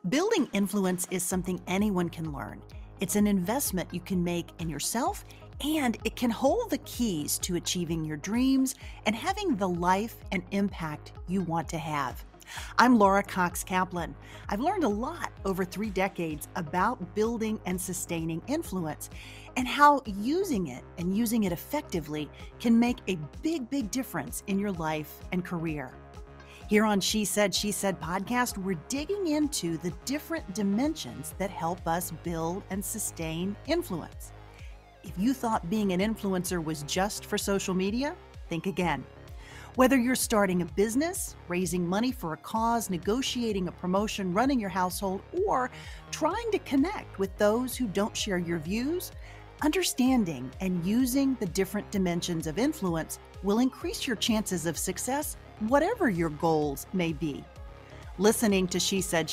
Building influence is something anyone can learn. It's an investment you can make in yourself, and it can hold the keys to achieving your dreams and having the life and impact you want to have. I'm Laura Cox Kaplan. I've learned a lot over 3 decades about building and sustaining influence and how using it and using it effectively can make a big difference in your life and career. Here on She Said podcast, we're digging into the different dimensions that help us build and sustain influence. If you thought being an influencer was just for social media, think again. Whether you're starting a business, raising money for a cause, negotiating a promotion, running your household, or trying to connect with those who don't share your views, understanding and using the different dimensions of influence will increase your chances of success, whatever your goals may be. Listening to She Said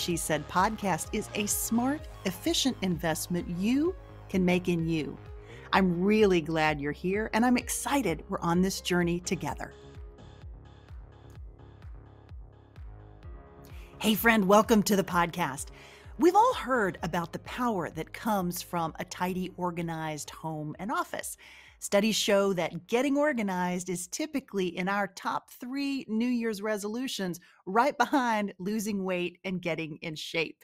podcast is a smart, efficient investment you can make in you. I'm really glad you're here, and I'm excited we're on this journey together. Hey friend, welcome to the podcast. We've all heard about the power that comes from a tidy, organized home and office. Studies show that getting organized is typically in our top 3 New Year's resolutions, right behind losing weight and getting in shape.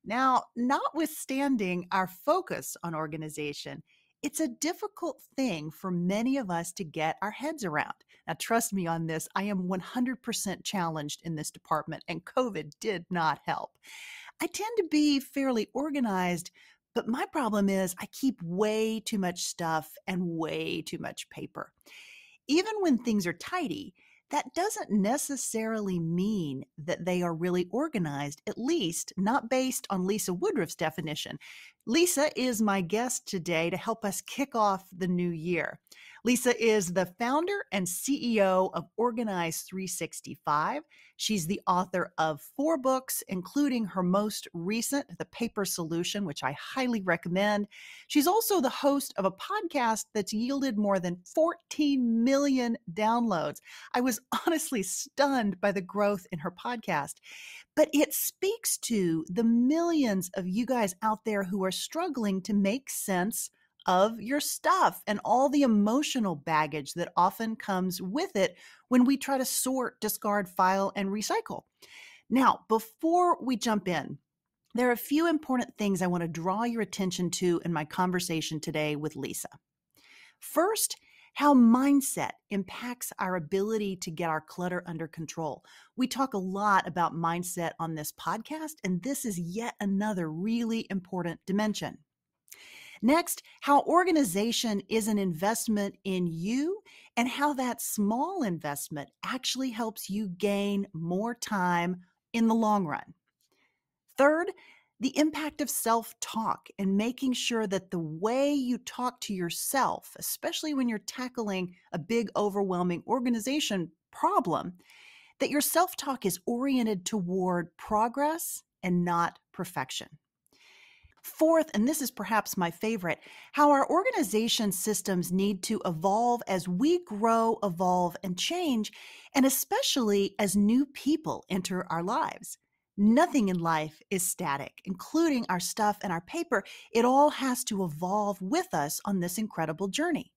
Now, notwithstanding our focus on organization, it's a difficult thing for many of us to get our heads around. Now, trust me on this, I am 100% challenged in this department, and COVID did not help. I tend to be fairly organized, but my problem is I keep way too much stuff and way too much paper. Even when things are tidy, that doesn't necessarily mean that they are really organized, at least not based on Lisa Woodruff's definition. Lisa is my guest today to help us kick off the new year. Lisa is the founder and CEO of Organize 365. She's the author of 4 books, including her most recent, The Paper Solution, which I highly recommend. She's also the host of a podcast that's yielded more than 14 million downloads. I was honestly stunned by the growth in her podcast, but it speaks to the millions of you guys out there who are struggling to make sense of your stuff and all the emotional baggage that often comes with it when we try to sort, discard, file, and recycle. Now, before we jump in, there are a few important things I want to draw your attention to in my conversation today with Lisa. First, how mindset impacts our ability to get our clutter under control. We talk a lot about mindset on this podcast, and this is yet another really important dimension. Next, how organization is an investment in you and how that small investment actually helps you gain more time in the long run. Third, the impact of self-talk and making sure that the way you talk to yourself, especially when you're tackling a big, overwhelming organization problem, that your self-talk is oriented toward progress and not perfection. Fourth, and this is perhaps my favorite, how our organization systems need to evolve as we grow, evolve, and change, and especially as new people enter our lives. Nothing in life is static, including our stuff and our paper. It all has to evolve with us on this incredible journey.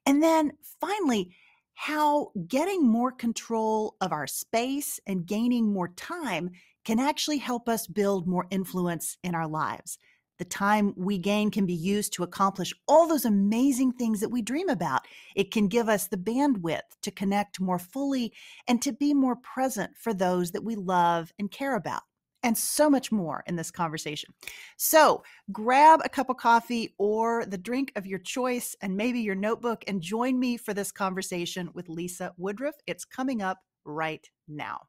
And then finally, how getting more control of our space and gaining more time can actually help us build more influence in our lives. The time we gain can be used to accomplish all those amazing things that we dream about. It can give us the bandwidth to connect more fully and to be more present for those that we love and care about, and so much more in this conversation. So grab a cup of coffee or the drink of your choice and maybe your notebook and join me for this conversation with Lisa Woodruff. It's coming up right now.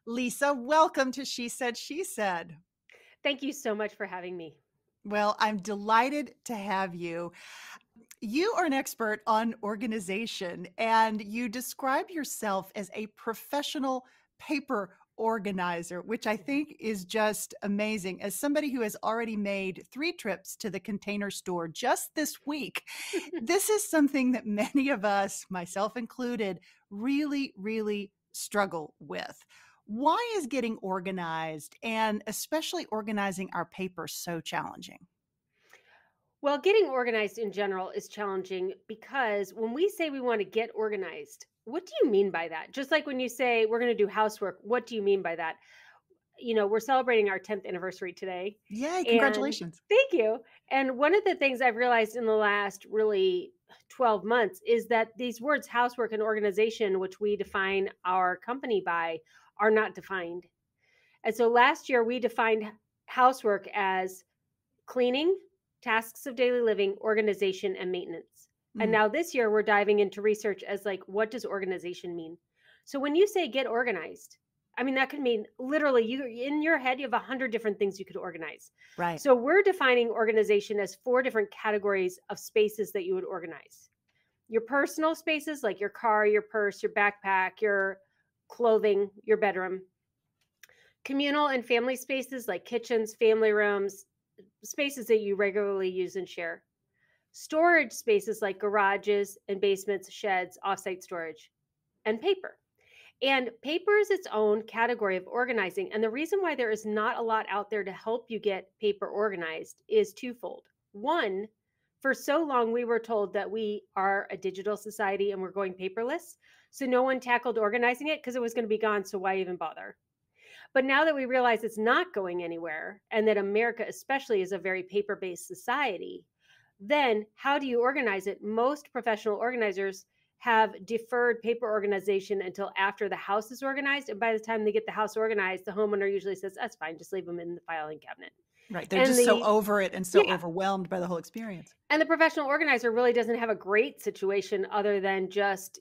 Lisa, welcome to She Said. Thank you so much for having me. Well, I'm delighted to have you. You are an expert on organization, and you describe yourself as a professional paper organizer, which I think is just amazing. As somebody who has already made 3 trips to the Container Store just this week, this is something that many of us, myself included, really struggle with. Why is getting organized and especially organizing our papers so challenging? Well, getting organized in general is challenging because when we say we want to get organized, what do you mean by that? Just like when you say we're going to do housework, what do you mean by that? We're celebrating our 10th anniversary today. Yay, And congratulations. thank you. And one of the things I've realized in the last really 12 months is that these words, housework and organization, which we define our company by, are not defined. And so last year we defined housework as cleaning, tasks of daily living, organization, and maintenance. And Mm, now this year we're diving into research as like, what does organization mean? So when you say get organized, I mean, that could mean literally you in your head, you have 100 different things you could organize. right. So we're defining organization as 4 different categories of spaces that you would organize. Your personal spaces, like your car, your purse, your backpack, your clothing, your bedroom. Communal and family spaces like kitchens, family rooms, spaces that you regularly use and share. Storage spaces like garages and basements, sheds, offsite storage, and paper. And paper is its own category of organizing. And the reason why there is not a lot out there to help you get paper organized is twofold. One, for so long, we were told that we are a digital society and we're going paperless. So no one tackled organizing it because it was going to be gone. So why even bother? But now that we realize it's not going anywhere and that America, especially, is a very paper based society, then how do you organize it? Most professional organizers have deferred paper organization until after the house is organized. And by the time they get the house organized, the homeowner usually says, that's fine, just leave them in the filing cabinet. Right. They're And just so the, over it and so yeah, overwhelmed by the whole experience. and the professional organizer really doesn't have a great situation other than just,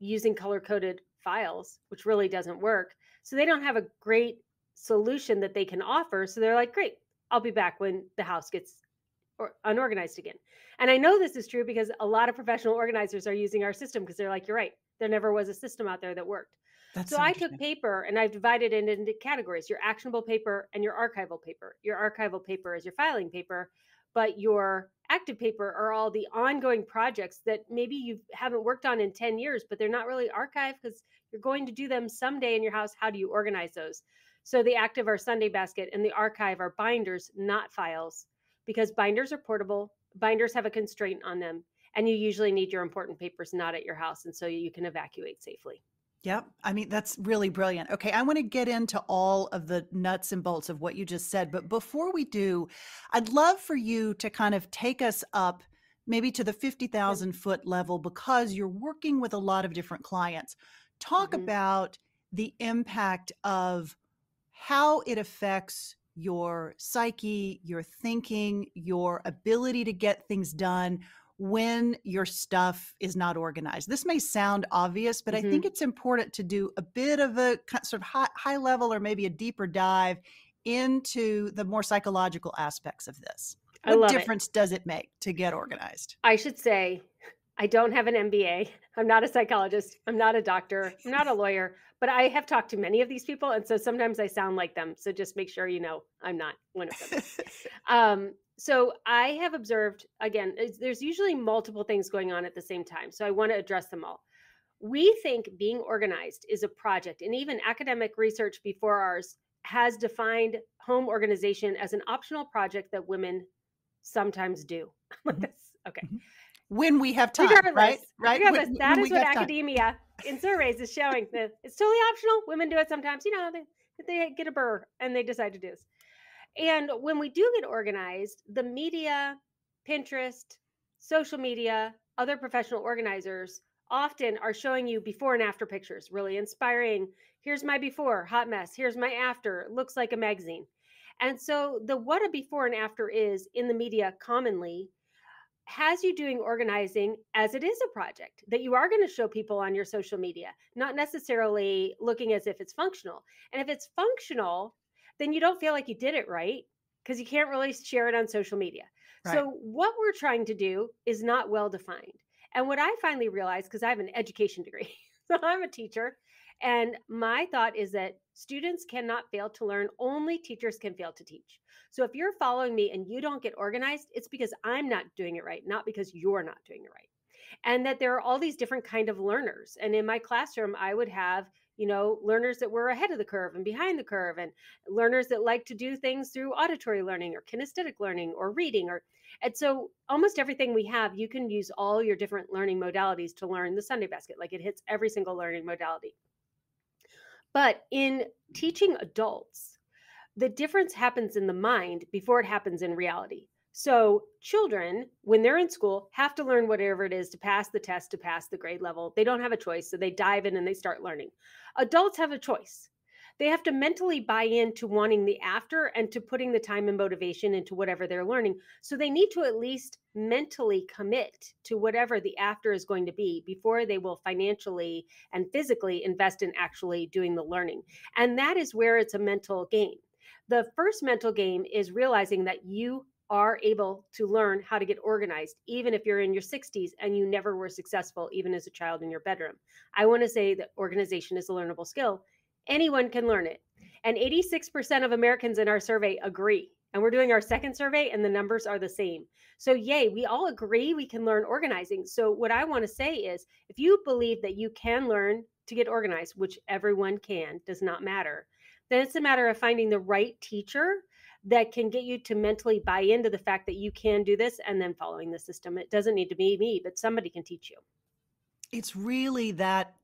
using color coded files, which really doesn't work. So they don't have a great solution that they can offer. So they're like, great, I'll be back when the house gets unorganized again. And I know this is true because a lot of professional organizers are using our system because they're like, you're right. There never was a system out there that worked. That's So so I took interesting. paper and I've divided it into categories: your actionable paper and your archival paper. Your archival paper is your filing paper, but your active paper are all the ongoing projects that maybe you haven't worked on in 10 years, but they're not really archived because you're going to do them someday in your house. How do you organize those? So the active are Sunday basket and the archive are binders, not files, because binders are portable. Binders have a constraint on them, and you usually need your important papers not at your house, and so you can evacuate safely. Yep. I mean, that's really brilliant. Okay. I want to get into all of the nuts and bolts of what you just said. But before we do, I'd love for you to kind of take us up maybe to the Sure. 50,000-foot level because you're working with a lot of different clients. Talk Mhm. about the impact of how it affects your psyche, your thinking, your ability to get things done when your stuff is not organized. This may sound obvious, but I think Mhm. it's important to do a bit of a sort of high level or maybe a deeper dive into the more psychological aspects of this. I What love it. difference does it make to get organized? I should say I don't have an MBA. I'm not a psychologist. I'm not a doctor. I'm not a lawyer, but I have talked to many of these people. And so sometimes I sound like them. So just make sure you know I'm not one of them. So I have observed, again, there's usually multiple things going on at the same time. So I want to address them all. We think being organized is a project, and even academic research before ours has defined home organization as an optional project that women sometimes do. Like Mhm, this. Okay. mhm. When we have time, right? Regardless, Right? regardless, that When is we what have time. academia in surveys is showing, that it's totally optional. Women do it sometimes, they get a burr and they decide to do this. And when we do get organized, the media, Pinterest, social media, other professional organizers often are showing you before and after pictures, really inspiring. Here's my before, hot mess. Here's my after, looks like a magazine. And so the what a before and after is in the media commonly has you doing organizing as it is a project that you are going to show people on your social media, not necessarily looking as if it's functional. And if it's functional, then you don't feel like you did it right because you can't really share it on social media. Right. So, what we're trying to do is not well defined. And what I finally realized, because I have an education degree, so I'm a teacher, and my thought is that students cannot fail to learn, only teachers can fail to teach. So if you're following me and you don't get organized, it's because I'm not doing it right, not because you're not doing it right. And that there are all these different kind of learners. And in my classroom, I would have learners that were ahead of the curve and behind the curve, and learners that like to do things through auditory learning or kinesthetic learning or reading. And so almost everything we have, you can use all your different learning modalities to learn the Sunday basket. Like, it hits every single learning modality. But in teaching adults, the difference happens in the mind before it happens in reality. So children, when they're in school, have to learn whatever it is to pass the test, to pass the grade level. They don't have a choice. So they dive in and they start learning. Adults have a choice. They have to mentally buy into wanting the after and to putting the time and motivation into whatever they're learning. So they need to at least mentally commit to whatever the after is going to be before they will financially and physically invest in actually doing the learning. And that is where it's a mental game. The first mental game is realizing that you are able to learn how to get organized, even if you're in your 60s and you never were successful, even as a child in your bedroom. I want to say that organization is a learnable skill. Anyone can learn it. And 86% of Americans in our survey agree. And we're doing our second survey and the numbers are the same. So yay, we all agree we can learn organizing. So what I want to say is, if you believe that you can learn to get organized, which everyone can, does not matter, then it's a matter of finding the right teacher that can get you to mentally buy into the fact that you can do this and then following the system. It doesn't need to be me, but somebody can teach you. It's really that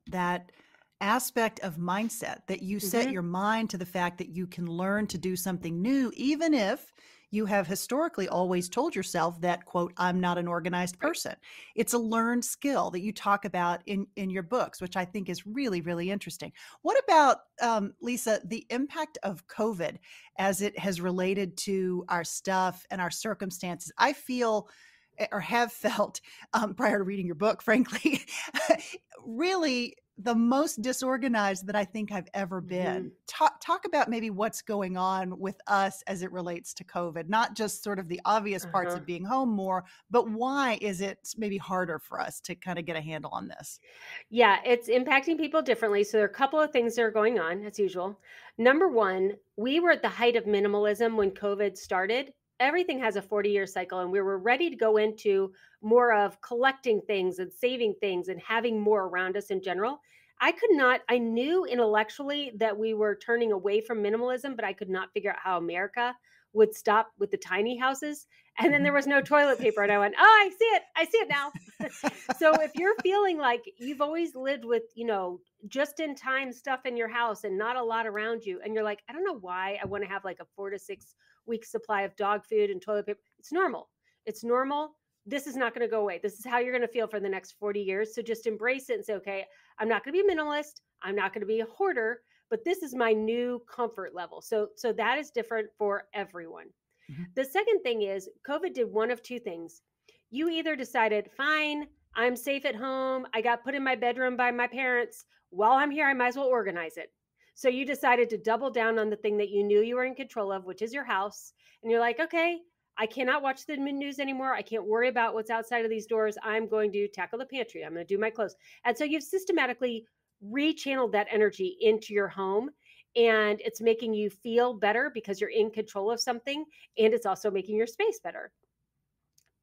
aspect of mindset that you set your mind to the fact that you can learn to do something new, even if you have historically always told yourself that, quote, I'm not an organized person. It's a learned skill that you talk about in your books, which I think is really, really interesting. What about, Lisa, the impact of COVID as it has related to our stuff and our circumstances? I feel, or have felt prior to reading your book, frankly, really the most disorganized that I think I've ever been. Talk about maybe what's going on with us as it relates to COVID, not just sort of the obvious parts of being home more, but why is it maybe harder for us to kind of get a handle on this? Yeah, it's impacting people differently. So there are a couple of things that are going on as usual. Number one, we were at the height of minimalism when COVID started. Everything has a 40-year cycle, and we were ready to go into more of collecting things and saving things and having more around us in general. I knew intellectually that we were turning away from minimalism, but I could not figure out how America would stop with the tiny houses. And then there was no toilet paper. And I went, oh, I see it now. So if you're feeling like you've always lived with, just in time stuff in your house and not a lot around you, and you're like, I don't know why I want to have like a 4 to 6 week supply of dog food and toilet paper. It's normal. It's normal. This is not going to go away. This is how you're going to feel for the next 40 years. So just embrace it and say, okay, I'm not going to be a minimalist. I'm not going to be a hoarder, but this is my new comfort level. So that is different for everyone. The second thing is COVID did one of two things. You either decided, fine, I'm safe at home. I got put in my bedroom by my parents. While I'm here, I might as well organize it. So you decided to double down on the thing that you knew you were in control of, which is your house. And you're like, okay, I cannot watch the news anymore. I can't worry about what's outside of these doors. I'm going to tackle the pantry. I'm going to do my clothes. And so you've systematically rechanneled that energy into your home. And it's making you feel better because you're in control of something. And it's also making your space better.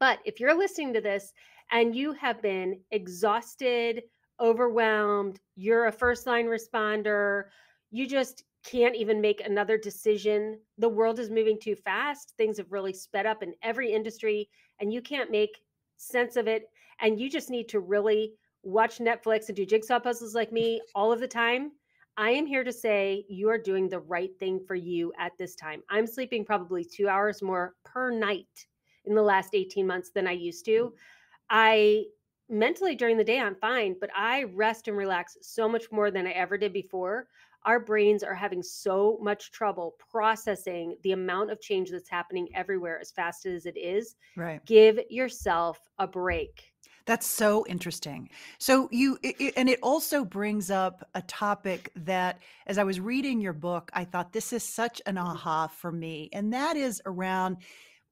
But if you're listening to this and you have been exhausted, overwhelmed, you're a first line responder, you just can't even make another decision. The world is moving too fast. Things have really sped up in every industry, and you can't make sense of it. And you just need to really watch Netflix and do jigsaw puzzles like me all of the time. I am here to say you are doing the right thing for you at this time. I'm sleeping probably 2 hours more per night in the last 18 months than I used to. I mentally during the day, I'm fine, but I rest and relax so much more than I ever did before. Our brains are having so much trouble processing the amount of change that's happening everywhere as fast as it is. Right. Give yourself a break. That's so interesting. So and it also brings up a topic that, as I was reading your book, I thought this is such an aha for me. And that is around,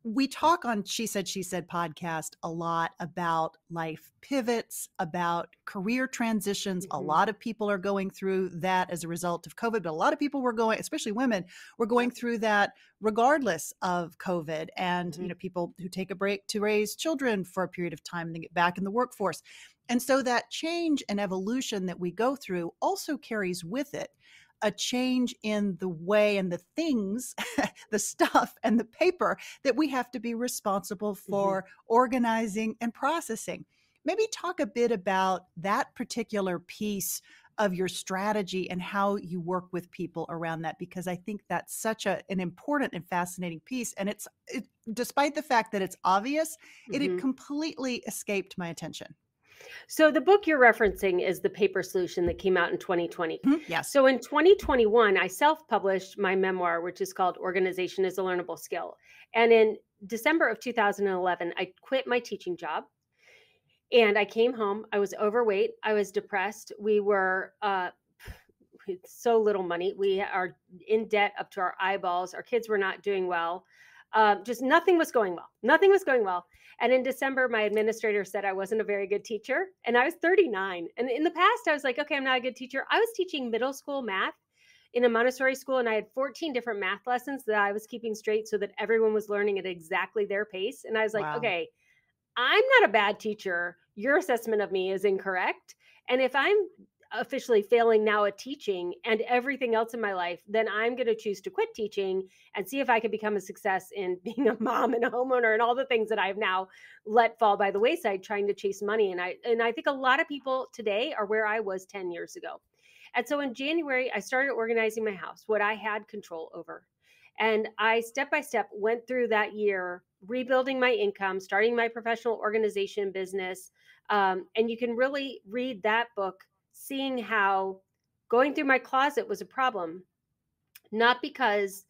we talk on She Said podcast a lot about life pivots, about career transitions. A lot of people are going through that as a result of COVID, but a lot of people were going, especially women, were going through that regardless of COVID. And, people who take a break to raise children for a period of time and then get back in the workforce. And so that change and evolution that we go through also carries with it a change in the way and the things, the stuff and the paper that we have to be responsible for organizing and processing. Maybe talk a bit about that particular piece of your strategy and how you work with people around that, because I think that's such an important and fascinating piece. And despite the fact that it's obvious, it had completely escaped my attention. So the book you're referencing is The Paper Solution that came out in 2020. Yes. So in 2021, I self-published my memoir, which is called Organization is a Learnable Skill. And in December of 2011, I quit my teaching job. And I came home. I was overweight. I was depressed. We were so little money. We are in debt up to our eyeballs. Our kids were not doing well. Just nothing was going well. Nothing was going well. And in December, my administrator said I wasn't a very good teacher. And I was 39. And in the past, I was like, okay, I'm not a good teacher. I was teaching middle school math in a Montessori school, and I had 14 different math lessons that I was keeping straight so that everyone was learning at exactly their pace. And I was like, Wow. okay, I'm not a bad teacher. Your assessment of me is incorrect. And if I'm officially failing now at teaching and everything else in my life, then I'm going to choose to quit teaching and see if I can become a success in being a mom and a homeowner and all the things that I've now let fall by the wayside trying to chase money. And I think a lot of people today are where I was 10 years ago. And so in January, I started organizing my house, what I had control over. And I step by step went through that year, rebuilding my income, starting my professional organization business. And you can really read that book, seeing how going through my closet was a problem, not because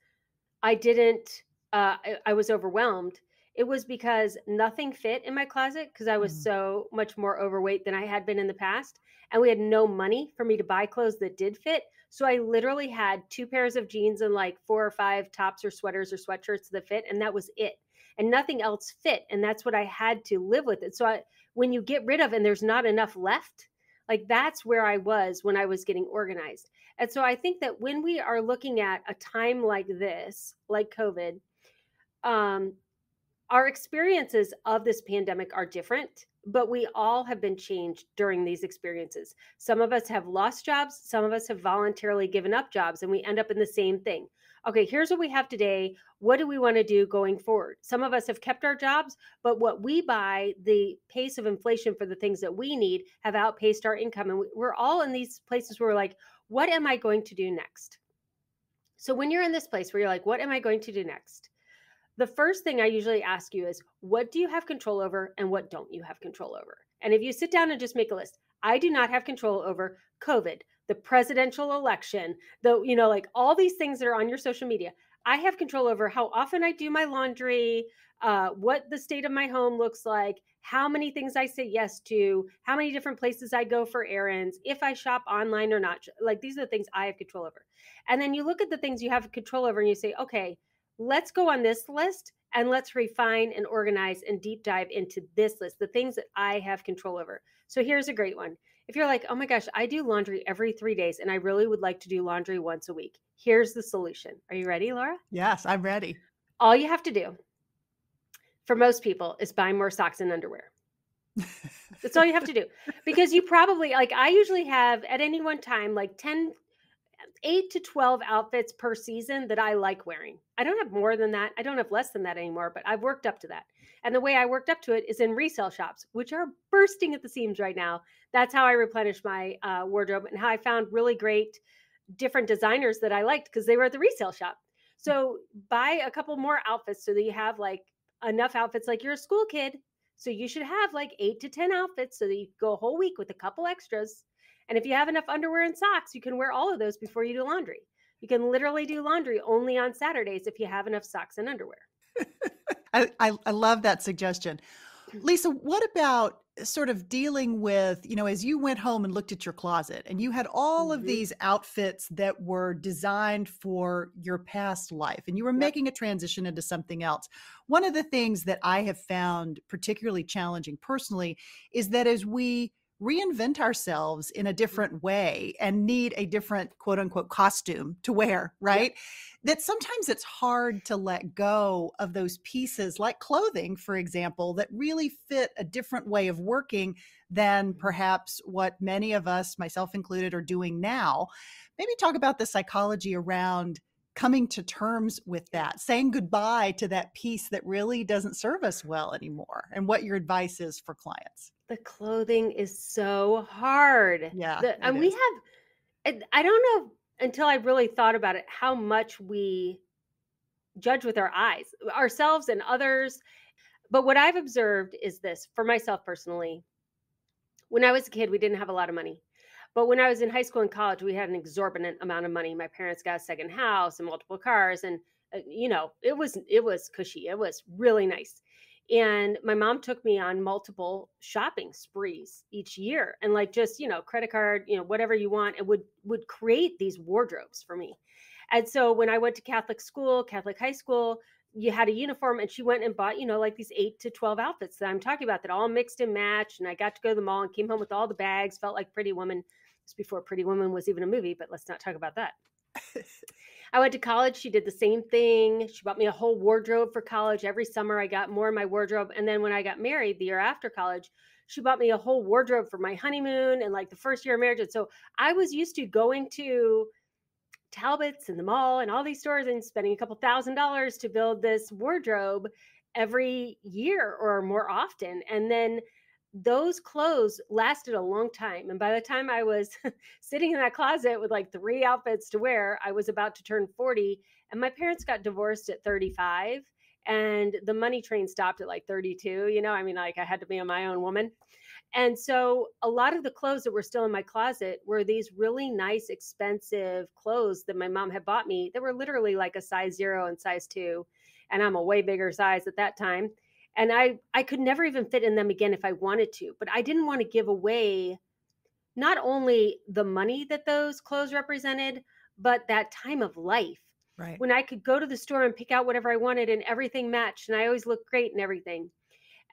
I didn't, I was overwhelmed. It was because nothing fit in my closet because I was so much more overweight than I had been in the past. And we had no money for me to buy clothes that did fit. So I literally had 2 pairs of jeans and like 4 or 5 tops or sweaters or sweatshirts that fit. And that was it. And nothing else fit. And that's what I had to live with it. So when you get rid of and there's not enough left, like that's where I was when I was getting organized. And so I think that when we are looking at a time like this, like COVID, our experiences of this pandemic are different, but we all have been changed during these experiences. Some of us have lost jobs. Some of us have voluntarily given up jobs, and we end up in the same thing. Okay, here's what we have today. What do we want to do going forward? Some of us have kept our jobs, but what we buy, the pace of inflation for the things that we need have outpaced our income. And we're all in these places where we're like, what am I going to do next? So when you're in this place where you're like, what am I going to do next? The first thing I usually ask you is, what do you have control over and what don't you have control over? And if you sit down and just make a list, I do not have control over COVID, the presidential election, like all these things that are on your social media. I have control over how often I do my laundry, what the state of my home looks like, how many things I say yes to, how many different places I go for errands, if I shop online or not. Like these are the things I have control over. And then you look at the things you have control over and you say, okay, let's go on this list and let's refine and organize and deep dive into this list, the things that I have control over. So here's a great one. If you're like, oh my gosh, I do laundry every 3 days and I really would like to do laundry once a week. Here's the solution. Are you ready, Laura? Yes, I'm ready. All you have to do for most people is buy more socks and underwear. That's all you have to do. Because you probably, like I usually have at any one time, like 8 to 12 outfits per season that I like wearing. I don't have more than that. I don't have less than that anymore, but I've worked up to that. And the way I worked up to it is in resale shops, which are bursting at the seams right now. That's how I replenish my wardrobe and how I found really great different designers that I liked because they were at the resale shop. So buy a couple more outfits so that you have like enough outfits, like you're a school kid. So you should have like 8 to 10 outfits so that you go a whole week with a couple extras. And if you have enough underwear and socks, you can wear all of those before you do laundry. You can literally do laundry only on Saturdays if you have enough socks and underwear. I love that suggestion. Lisa, what about sort of dealing with, as you went home and looked at your closet and you had all of these outfits that were designed for your past life and you were making a transition into something else. One of the things that I have found particularly challenging personally is that as we reinvent ourselves in a different way and need a different quote unquote costume to wear, right? That sometimes it's hard to let go of those pieces like clothing, for example, that really fit a different way of working than perhaps what many of us, myself included, are doing now. Maybe talk about the psychology around coming to terms with that, saying goodbye to that piece that really doesn't serve us well anymore, and what your advice is for clients. The clothing is so hard. Yeah, And it we is. have, and I don't know until I really thought about it, how much we judge with our eyes, ourselves and others. But what I've observed is this for myself personally. When I was a kid, we didn't have a lot of money. But when I was in high school and college, we had an exorbitant amount of money. My parents got a second house and multiple cars, and it was cushy. It was really nice. And my mom took me on multiple shopping sprees each year, and like just credit card, whatever you want, and would create these wardrobes for me. And so when I went to Catholic school, Catholic high school, you had a uniform, and she went and bought, like these 8 to 12 outfits that I'm talking about that all mixed and matched. And I got to go to the mall and came home with all the bags, felt like Pretty Woman. It's before Pretty Woman was even a movie, but let's not talk about that. I went to college. She did the same thing. She bought me a whole wardrobe for college. Every summer I got more in my wardrobe. And then when I got married the year after college, she bought me a whole wardrobe for my honeymoon and like the first year of marriage. And so I was used to going to Talbot's and the mall and all these stores and spending a couple $1,000s to build this wardrobe every year or more often. And then those clothes lasted a long time. And by the time I was sitting in that closet with like 3 outfits to wear, I was about to turn 40. And my parents got divorced at 35. And the money train stopped at like 32. Like I had to be my own woman. And so a lot of the clothes that were still in my closet were these really nice, expensive clothes that my mom had bought me that were literally like a size 0 and size 2. And I'm a way bigger size at that time. And I could never even fit in them again if I wanted to. But I didn't want to give away not only the money that those clothes represented, but that time of life. Right. When I could go to the store and pick out whatever I wanted and everything matched. And I always looked great and everything.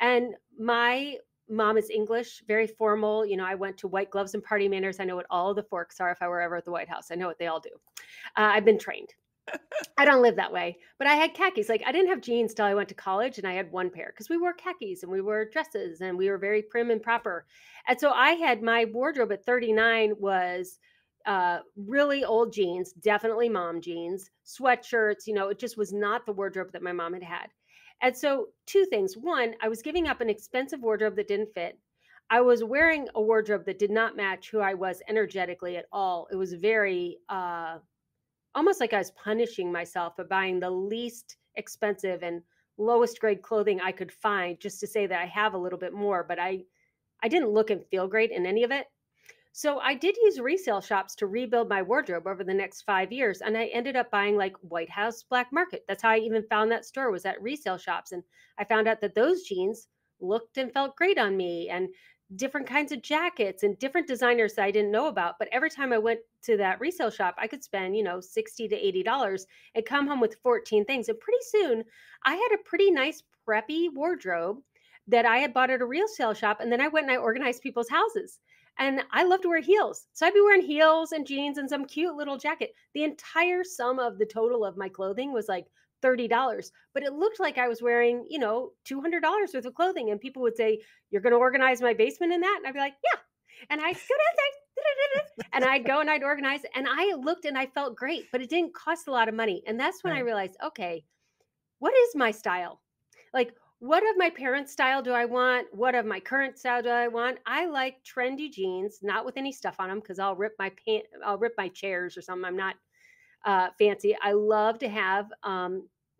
And my mom is English, very formal. I went to white gloves and party manners. I know what all the forks are if I were ever at the White House. I know what they all do. I've been trained. I don't live that way, but I had khakis. Like I didn't have jeans till I went to college, and I had one pair because we wore khakis and we wore dresses and we were very prim and proper. And so I had my wardrobe at 39 was really old jeans, definitely mom jeans, sweatshirts. It just was not the wardrobe that my mom had had. And so 2 things. One, I was giving up an expensive wardrobe that didn't fit. I was wearing a wardrobe that did not match who I was energetically at all. It was very almost like I was punishing myself by buying the least expensive and lowest grade clothing I could find just to say that I have a little bit more, but I didn't look and feel great in any of it. So I did use resale shops to rebuild my wardrobe over the next 5 years. And I ended up buying like White House Black Market. That's how I even found that store, was at resale shops. And I found out that those jeans looked and felt great on me, and different kinds of jackets and different designers that I didn't know about. But every time I went to that resale shop, I could spend, $60 to $80 and come home with 14 things. And pretty soon I had a pretty nice preppy wardrobe that I had bought at a resale shop. And then I went and I organized people's houses. And I love to wear heels. So I'd be wearing heels and jeans and some cute little jacket. The entire sum of the total of my clothing was like $30, but it looked like I was wearing, $200 worth of clothing. And people would say, "You're going to organize my basement in that?" And I'd be like, "Yeah." And I'd go downstairs and I'd go and I'd organize. And I looked and I felt great, but it didn't cost a lot of money. And that's when I realized, okay, what is my style? Like, what of my parents' style do I want? What of my current style do I want? I like trendy jeans, not with any stuff on them, because I'll rip my chairs or something. I'm not fancy. I love to have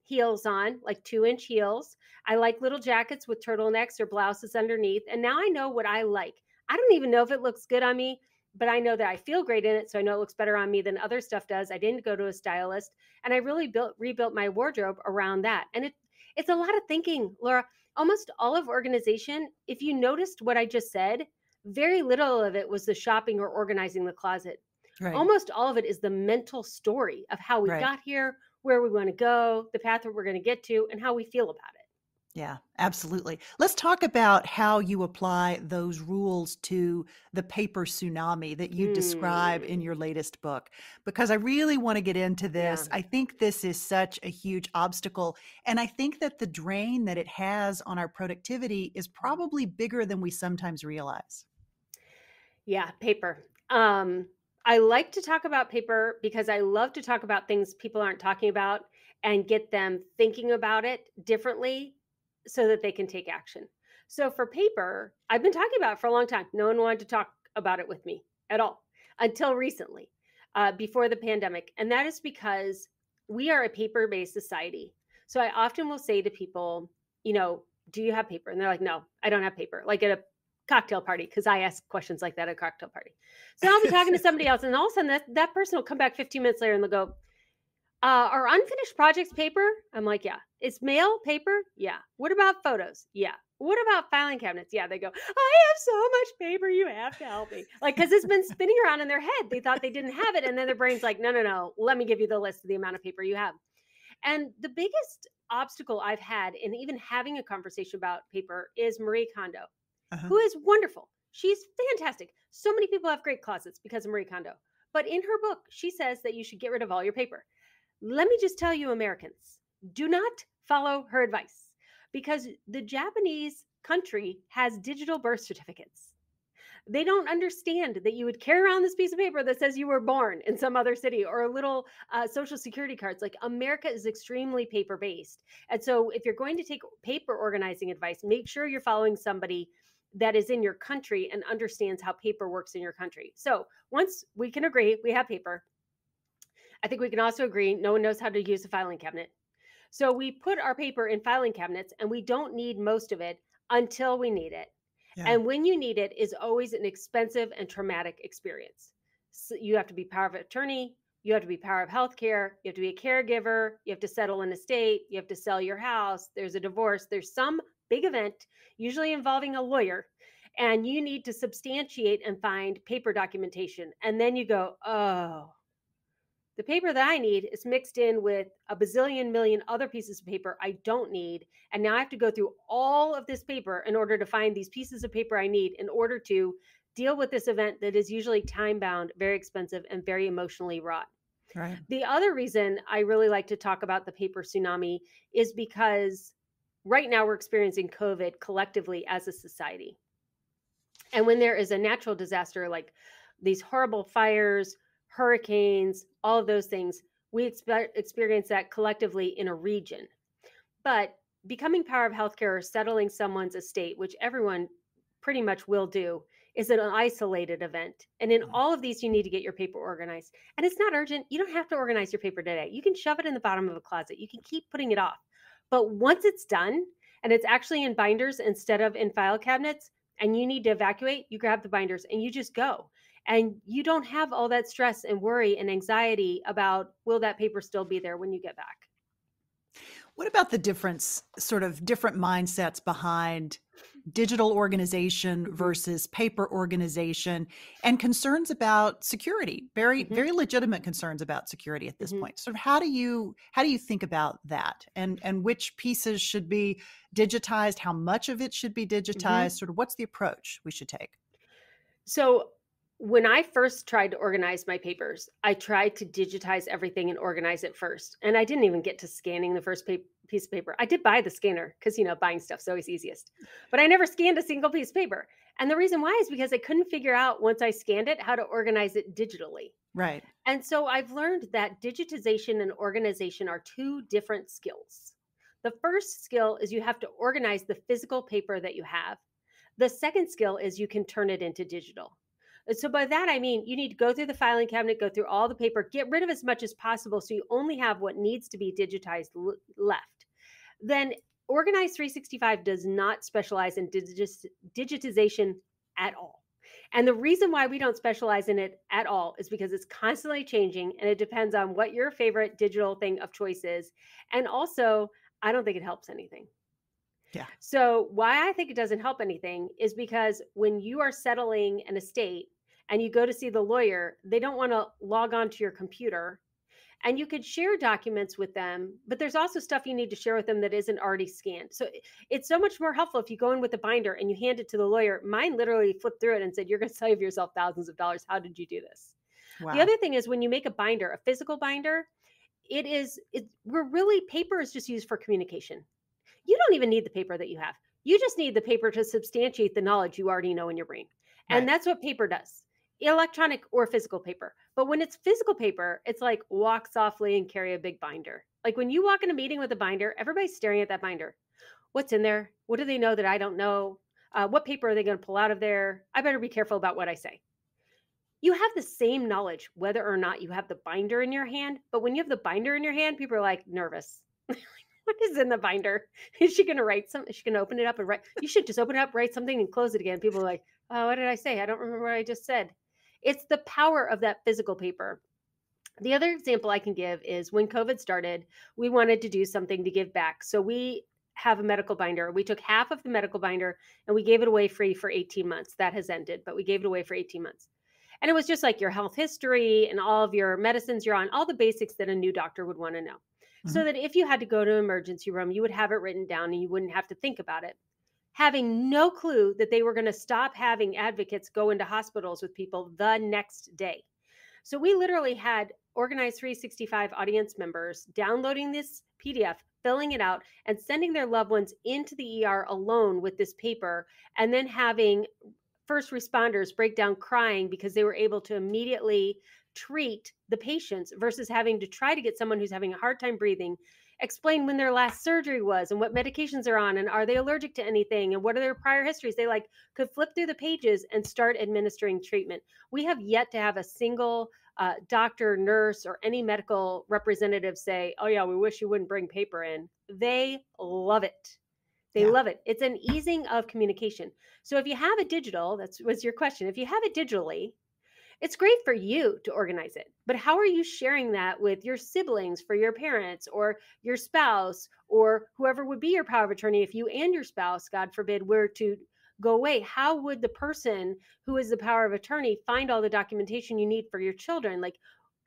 heels on, like 2-inch heels. I like little jackets with turtlenecks or blouses underneath. And now I know what I like. I don't even know if it looks good on me, but I know that I feel great in it. So I know it looks better on me than other stuff does. I didn't go to a stylist, and I really rebuilt my wardrobe around that. And it's a lot of thinking, Laura. Almost all of organization, if you noticed what I just said, very little of it was the shopping or organizing the closet. Right. Almost all of it is the mental story of how we got here, where we want to go, the path that we're going to get to, and how we feel about it. Yeah, absolutely. Let's talk about how you apply those rules to the paper tsunami that you describe in Hmm. your latest book, because I really want to get into Yeah. this. I think this is such a huge obstacle. And I think that the drain that it has on our productivity is probably bigger than we sometimes realize. Yeah, paper. Um, I like to talk about paper because I love to talk about things people aren't talking about and get them thinking about it differently so that they can take action. So for paper, I've been talking about it for a long time. No one wanted to talk about it with me at all until recently, before the pandemic. And that is because we are a paper based society. So I often will say to people, do you have paper? And they're like, no, I don't have paper. Like at a cocktail party, because I ask questions like that at a cocktail party. So I'll be talking to somebody else, and all of a sudden that person will come back 15 minutes later and they'll go, "Are unfinished projects paper?" I'm like, "Yeah." "Is mail paper?" "Yeah." "What about photos?" "Yeah." "What about filing cabinets?" "Yeah." They go, "I have so much paper. You have to help me." Like, because it's been spinning around in their head. They thought they didn't have it, and then their brain's like, "No, no, no. Let me give you the list of the amount of paper you have." And the biggest obstacle I've had in even having a conversation about paper is Marie Kondo, Uh-huh. who is wonderful. She's fantastic. So many people have great closets because of Marie Kondo. But in her book, she says that you should get rid of all your paper. Let me just tell you, Americans, do not follow her advice because the Japanese country has digital birth certificates. They don't understand that you would carry around this piece of paper that says you were born in some other city or a little social security cards. Like, America is extremely paper based. And so if you're going to take paper organizing advice, make sure you're following somebody that is in your country and understands how paper works in your country. So once we can agree we have paper, I think we can also agree no one knows how to use a filing cabinet. So we put our paper in filing cabinets and we don't need most of it until we need it. Yeah. And when you need it is always an expensive and traumatic experience. So you have to be power of attorney, you have to be power of healthcare, you have to be a caregiver, you have to settle an estate, you have to sell your house, there's a divorce, there's some big event, usually involving a lawyer, and you need to substantiate and find paper documentation. And then you go, oh, the paper that I need is mixed in with a bazillion million other pieces of paper I don't need. And now I have to go through all of this paper in order to find these pieces of paper I need in order to deal with this event that is usually time bound, very expensive, and very emotionally wrought. Right. The other reason I really like to talk about the paper tsunami is because right now we're experiencing COVID collectively as a society. And when there is a natural disaster like these horrible fires, hurricanes, all of those things, we experience that collectively in a region. But becoming power of healthcare or settling someone's estate, which everyone pretty much will do, is an isolated event. And in all of these, you need to get your paper organized. And it's not urgent. You don't have to organize your paper today. You can shove it in the bottom of a closet. You can keep putting it off. But once it's done and it's actually in binders instead of in file cabinets, and you need to evacuate, you grab the binders and you just go. And you don't have all that stress and worry and anxiety about will that paper still be there when you get back. What about the different mindsets behind digital organization Mhm. versus paper organization and concerns about security? Very, Mhm. very legitimate concerns about security at this Mhm. point. Sort of how do you think about that? And which pieces should be digitized? How much of it should be Mhm. digitized? Sort of what's the approach we should take? So when I first tried to organize my papers, I tried to digitize everything and organize it first. And I didn't even get to scanning the first piece of paper. I did buy the scanner because, buying stuff's always easiest. But I never scanned a single piece of paper. And the reason why is because I couldn't figure out once I scanned it how to organize it digitally. Right. And so I've learned that digitization and organization are two different skills. The first skill is you have to organize the physical paper that you have. The second skill is you can turn it into digital. And so by that, I mean, you need to go through the filing cabinet, go through all the paper, get rid of as much as possible so you only have what needs to be digitized left. Then Organize 365 does not specialize in digitization at all. And the reason why we don't specialize in it at all is because it's constantly changing and it depends on what your favorite digital thing of choice is. And also, I don't think it helps anything. Yeah. So, why I think it doesn't help anything is because when you are settling an estate and you go to see the lawyer, they don't want to log on to your computer and you could share documents with them, but there's also stuff you need to share with them that isn't already scanned. So it's so much more helpful if you go in with a binder and you hand it to the lawyer. Mine literally flipped through it and said, you're going to save yourself thousands of dollars. How did you do this? Wow. The other thing is when you make a binder, a physical binder, paper is just used for communication. You don't even need the paper that you have. You just need the paper to substantiate the knowledge you already know in your brain. And Right. that's what paper does, electronic or physical paper. But when it's physical paper, it's like walk softly and carry a big binder. Like when you walk in a meeting with a binder, everybody's staring at that binder. What's in there? What do they know that I don't know? What paper are they going to pull out of there? I better be careful about what I say. You have the same knowledge whether or not you have the binder in your hand. But when you have the binder in your hand, people are like nervous. What is in the binder? Is she going to write something? Is she going to open it up and write? You should just open it up, write something, and close it again. People are like, oh, what did I say? I don't remember what I just said. It's the power of that physical paper. The other example I can give is when COVID started, we wanted to do something to give back. So we have a medical binder. We took half of the medical binder and we gave it away free for 18 months. That has ended, but we gave it away for 18 months. And it was just like your health history and all of your medicines you're on, all the basics that a new doctor would want to know. So that if you had to go to an emergency room, you would have it written down and you wouldn't have to think about it. Having no clue that they were going to stop having advocates go into hospitals with people the next day. So we literally had Organized 365 audience members downloading this PDF, filling it out, and sending their loved ones into the ER alone with this paper, and then having first responders break down crying because they were able to immediately treat the patients versus having to try to get someone who's having a hard time breathing, explain when their last surgery was and what medications they're on and are they allergic to anything and what are their prior histories. They could flip through the pages and start administering treatment. We have yet to have a single doctor, nurse, or any medical representative say, oh yeah, we wish you wouldn't bring paper in. They love it. They love it. It's an easing of communication. So if you have it digital, that was your question. If you have it digitally, it's great for you to organize it. But how are you sharing that with your siblings, for your parents, or your spouse, or whoever would be your power of attorney if you and your spouse, God forbid, were to go away? How would the person who is the power of attorney find all the documentation you need for your children? Like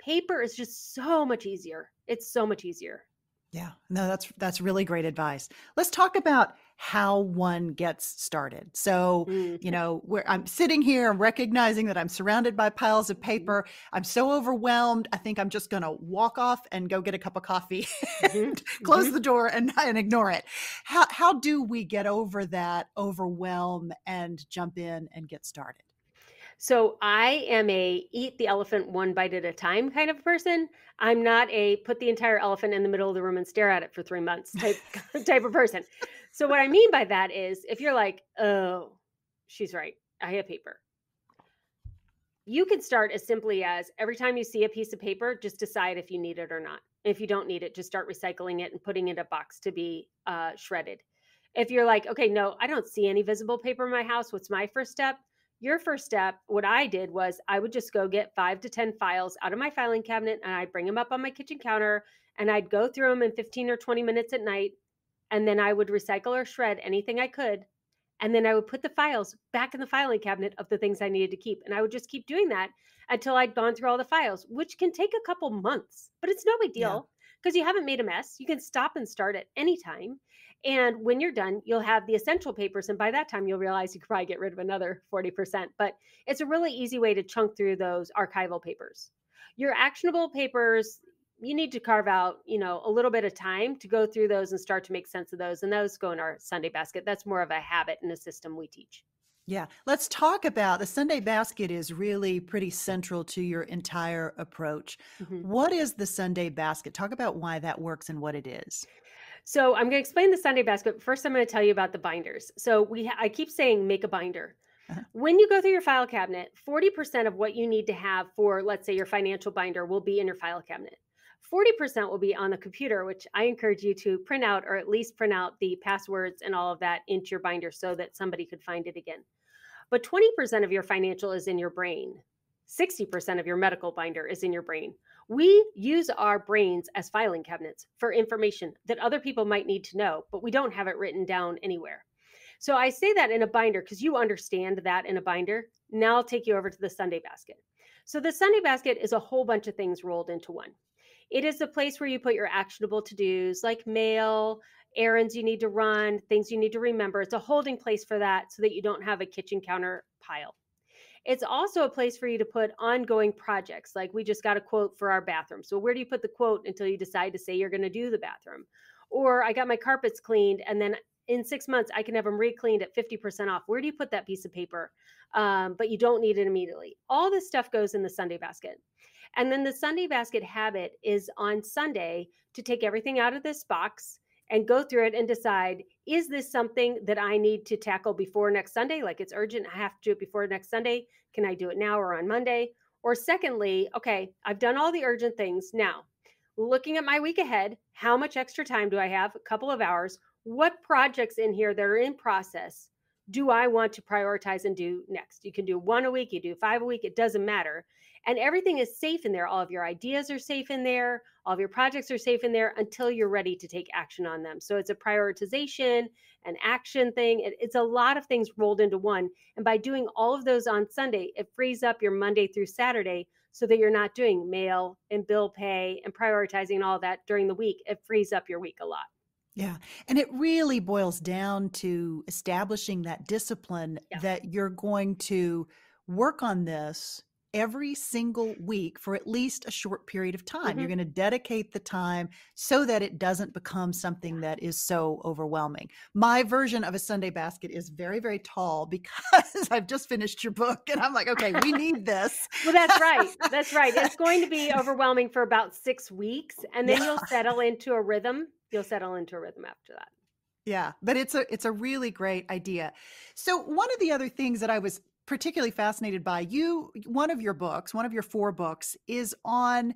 paper is just so much easier. It's so much easier. Yeah, no, that's really great advice. Let's talk about how one gets started. So, where I'm sitting here, I'm recognizing that I'm surrounded by piles of paper. I'm so overwhelmed. I think I'm just going to walk off and go get a cup of coffee, and close the door and ignore it. How do we get over that overwhelm and jump in and get started? So I am a eat the elephant one bite at a time kind of person. I'm not a put the entire elephant in the middle of the room and stare at it for 3 months type of person. So what I mean by that is if you're like, oh, she's right, I have paper. You can start as simply as every time you see a piece of paper, just decide if you need it or not. If you don't need it, just start recycling it and putting it in a box to be shredded. If you're like, okay, no, I don't see any visible paper in my house, what's my first step? Your first step, what I did was I would just go get 5 to 10 files out of my filing cabinet and I'd bring them up on my kitchen counter and I'd go through them in 15 or 20 minutes at night. And then I would recycle or shred anything I could. And then I would put the files back in the filing cabinet of the things I needed to keep. And I would just keep doing that until I'd gone through all the files, which can take a couple months, but it's no big deal because you haven't made a mess. You can stop and start at any time. And when you're done, you'll have the essential papers. And by that time, you'll realize you could probably get rid of another 40%. But it's a really easy way to chunk through those archival papers. Your actionable papers, you need to carve out, a little bit of time to go through those and start to make sense of those. And those go in our Sunday basket. That's more of a habit and a system we teach. Yeah. Let's talk about the Sunday basket is really pretty central to your entire approach. What is the Sunday basket? Talk about why that works and what it is. So I'm going to explain the Sunday basket. First, I'm going to tell you about the binders. So I keep saying make a binder. When you go through your file cabinet, 40% of what you need to have for, let's say, your financial binder will be in your file cabinet. 40% will be on the computer, which I encourage you to print out or at least print out the passwords and all of that into your binder so that somebody could find it again. But 20% of your financial is in your brain. 60% of your medical binder is in your brain. We use our brains as filing cabinets for information that other people might need to know, but we don't have it written down anywhere. So I say that in a binder because you understand that in a binder. Now I'll take you over to the Sunday basket. So the Sunday basket is a whole bunch of things rolled into one. It is a place where you put your actionable to-dos like mail, errands you need to run, things you need to remember. It's a holding place for that so that you don't have a kitchen counter pile. It's also a place for you to put ongoing projects. Like we just got a quote for our bathroom. So where do you put the quote until you decide to say you're going to do the bathroom? Or I got my carpets cleaned and then in 6 months I can have them re-cleaned at 50% off. Where do you put that piece of paper? But you don't need it immediately. All this stuff goes in the Sunday basket. And then the Sunday basket habit is on Sunday to take everything out of this box and go through it and decide, is this something that I need to tackle before next Sunday? Like it's urgent, I have to do it before next Sunday. Can I do it now or on Monday? Or secondly, okay, I've done all the urgent things. Now, looking at my week ahead, how much extra time do I have? A couple of hours. What projects in here that are in process do I want to prioritize and do next? You can do 1 a week, you do 5 a week, it doesn't matter. And everything is safe in there. All of your ideas are safe in there. All of your projects are safe in there until you're ready to take action on them. So it's a prioritization, an action thing. It's a lot of things rolled into one. And by doing all of those on Sunday, it frees up your Monday through Saturday so that you're not doing mail and bill pay and prioritizing all that during the week. It frees up your week a lot. Yeah. And it really boils down to establishing that discipline Yeah. that you're going to work on this every single week for at least a short period of time. You're going to dedicate the time so that it doesn't become something that is so overwhelming. My version of a Sunday basket is very, very tall because I've just finished your book and I'm like, okay, we need this. Well, that's right. That's right. It's going to be overwhelming for about 6 weeks and then you'll settle into a rhythm. You'll settle into a rhythm after that. Yeah, but it's a really great idea. So one of the other things that I was particularly fascinated by, one of your books, one of your 4 books is on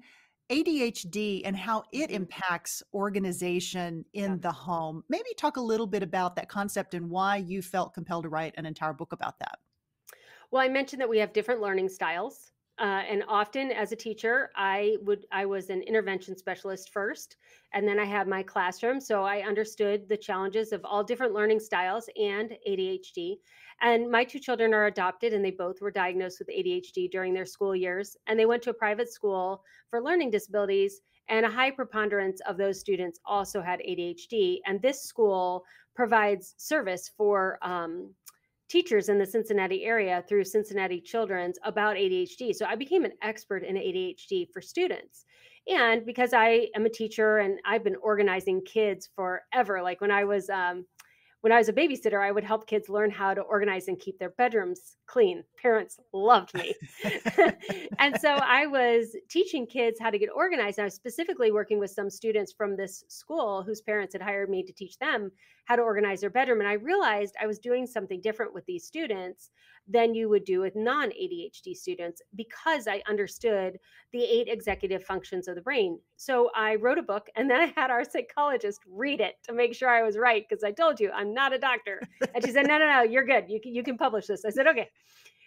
ADHD and how it impacts organization in the home. Maybe talk a little bit about that concept and why you felt compelled to write an entire book about that. Well, I mentioned that we have different learning styles. And often as a teacher, I was an intervention specialist first, and then I had my classroom. So I understood the challenges of all different learning styles and ADHD. And my 2 children are adopted, and they both were diagnosed with ADHD during their school years. And they went to a private school for learning disabilities, and a high preponderance of those students also had ADHD. And this school provides service for teachers in the Cincinnati area through Cincinnati Children's about ADHD. So I became an expert in ADHD for students. And because I am a teacher and I've been organizing kids forever, like when I was a babysitter, I would help kids learn how to organize and keep their bedrooms clean. Parents loved me. And so I was teaching kids how to get organized. I was specifically working with some students from this school whose parents had hired me to teach them how to organize their bedroom. And I realized I was doing something different with these students than you would do with non-ADHD students because I understood the 8 executive functions of the brain. So I wrote a book and then I had our psychologist read it to make sure I was right because I told you I'm not a doctor. And she said, no, you're good. You can publish this. I said, okay.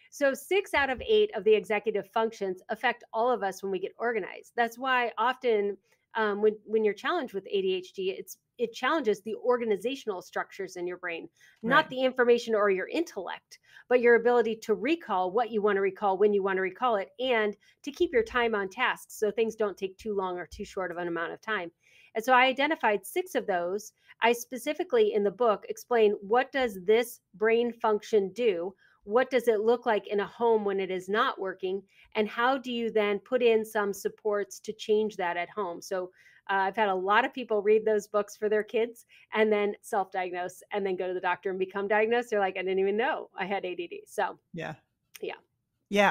So 6 out of 8 of the executive functions affect all of us when we get organized. That's why often when you're challenged with ADHD, it challenges the organizational structures in your brain, not the information or your intellect, but your ability to recall what you want to recall when you want to recall it, and to keep your time on task so things don't take too long or too short of an amount of time. And so I identified 6 of those. I specifically in the book explain, what does this brain function do? What does it look like in a home when it is not working? And how do you then put in some supports to change that at home? So I've had a lot of people read those books for their kids and then self-diagnose and then go to the doctor and become diagnosed. They're like, I didn't even know I had ADD. So yeah.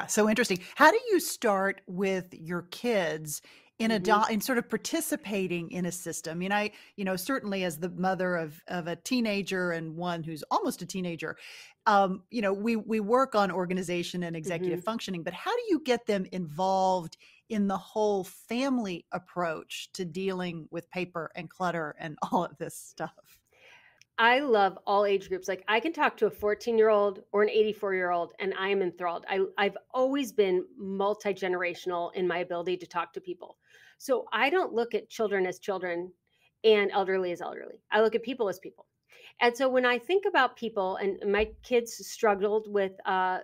So interesting. How do you start with your kids in in sort of participating in a system? I mean, certainly as the mother of a teenager and one who's almost a teenager, we work on organization and executive functioning, but how do you get them involved in the whole family approach to dealing with paper and clutter and all of this stuff? I love all age groups. Like I can talk to a 14-year-old or an 84-year-old and I am enthralled. I've always been multi-generational in my ability to talk to people. So I don't look at children as children and elderly as elderly. I look at people as people. And so when I think about people, and my kids struggled with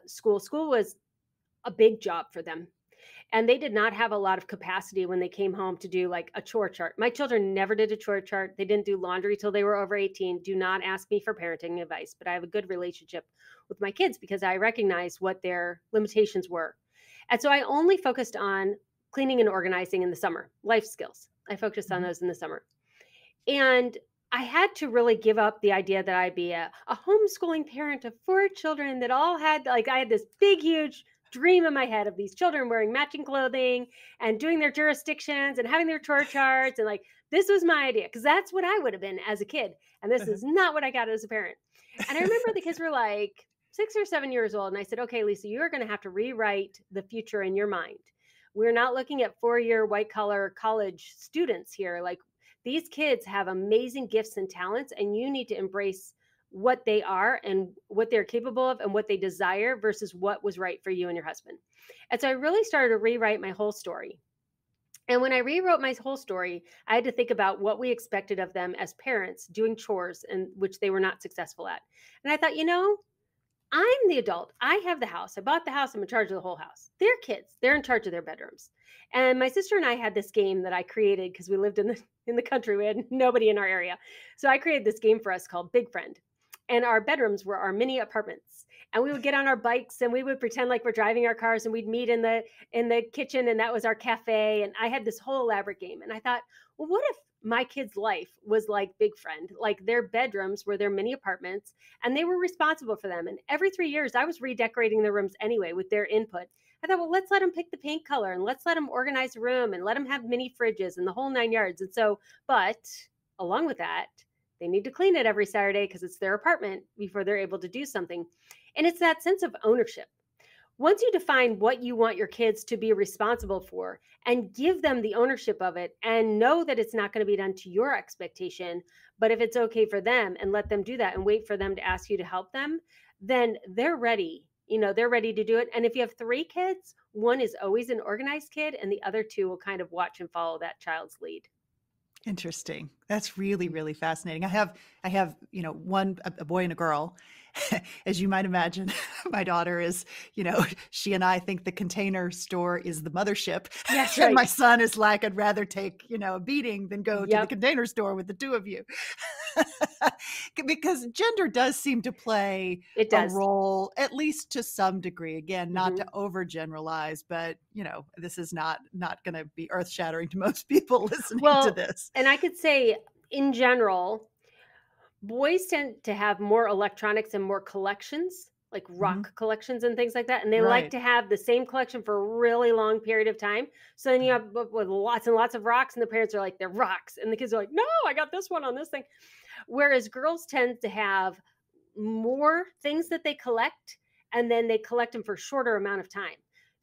school was a big job for them. And they did not have a lot of capacity when they came home to do like a chore chart. My children never did a chore chart. They didn't do laundry till they were over 18. Do not ask me for parenting advice, but I have a good relationship with my kids because I recognized what their limitations were. And so I only focused on cleaning and organizing in the summer, life skills. I focused on those in the summer. And I had to really give up the idea that I'd be a homeschooling parent of 4 children that all had, like, I had this big, huge dream in my head of these children wearing matching clothing and doing their jurisdictions and having their chore charts. And like, this was my idea because that's what I would have been as a kid. And this is not what I got as a parent. And I remember the kids were like 6 or 7 years old. And I said, okay, Lisa, you're going to have to rewrite the future in your mind. We're not looking at 4-year white collar college students here. Like, these kids have amazing gifts and talents, and you need to embrace what they are and what they're capable of and what they desire versus what was right for you and your husband. And so I really started to rewrite my whole story. And when I rewrote my whole story, I had to think about what we expected of them as parents doing chores, and which they were not successful at. And I thought, I'm the adult. I have the house. I bought the house. I'm in charge of the whole house. They're kids. They're in charge of their bedrooms. And my sister and I had this game that I created because we lived in the country. We had nobody in our area. So I created this game for us called Big Friend. And our bedrooms were our mini apartments. And we would get on our bikes and we would pretend like we're driving our cars, and we'd meet in the kitchen, and that was our cafe. And I had this whole elaborate game. And I thought, well, what if my kids' life was like Big Friend? Like, their bedrooms were their mini apartments and they were responsible for them. And every 3 years I was redecorating the rooms anyway with their input. I thought, well, let's let them pick the paint color and let's let them organize the room and let them have mini fridges and the whole 9 yards. And so, but along with that, they need to clean it every Saturday because it's their apartment before they're able to do something. And it's that sense of ownership. Once you define what you want your kids to be responsible for and give them the ownership of it, and know that it's not going to be done to your expectation, but if it's okay for them, and let them do that and wait for them to ask you to help them, then they're ready. They're ready to do it. And if you have 3 kids, one is always an organized kid and the other 2 will kind of watch and follow that child's lead. Interesting. That's really, really fascinating. I have, a boy and a girl. As you might imagine, my daughter is, she and I think the Container Store is the mothership. Yes, and right. my son is like, I'd rather take, a beating than go to the Container Store with the 2 of you. Because gender does seem to play a role, at least to some degree. Again, not to overgeneralize, but this is not going to be earth shattering to most people listening to this. And I could say, in general, boys tend to have more electronics and more collections, like rock collections and things like that. And they like to have the same collection for a really long period of time. So then you have with lots and lots of rocks, and the parents are like, they're rocks. And the kids are like, no, I got this one on this thing. Whereas girls tend to have more things that they collect, and then they collect them for a shorter amount of time.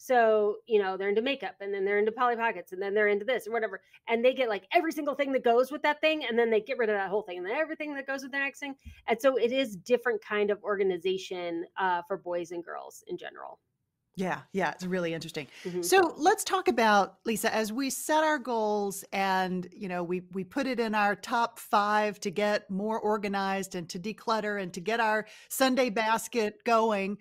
So, they're into makeup, and then they're into Polly Pockets, and then they're into this or whatever. And they get like every single thing that goes with that thing. And then they get rid of that whole thing, and then everything that goes with the next thing. And so it is different kind of organization for boys and girls in general. Yeah. It's really interesting. So let's talk about, Lisa, as we set our goals and, we put it in our top 5 to get more organized and to declutter and to get our Sunday basket going.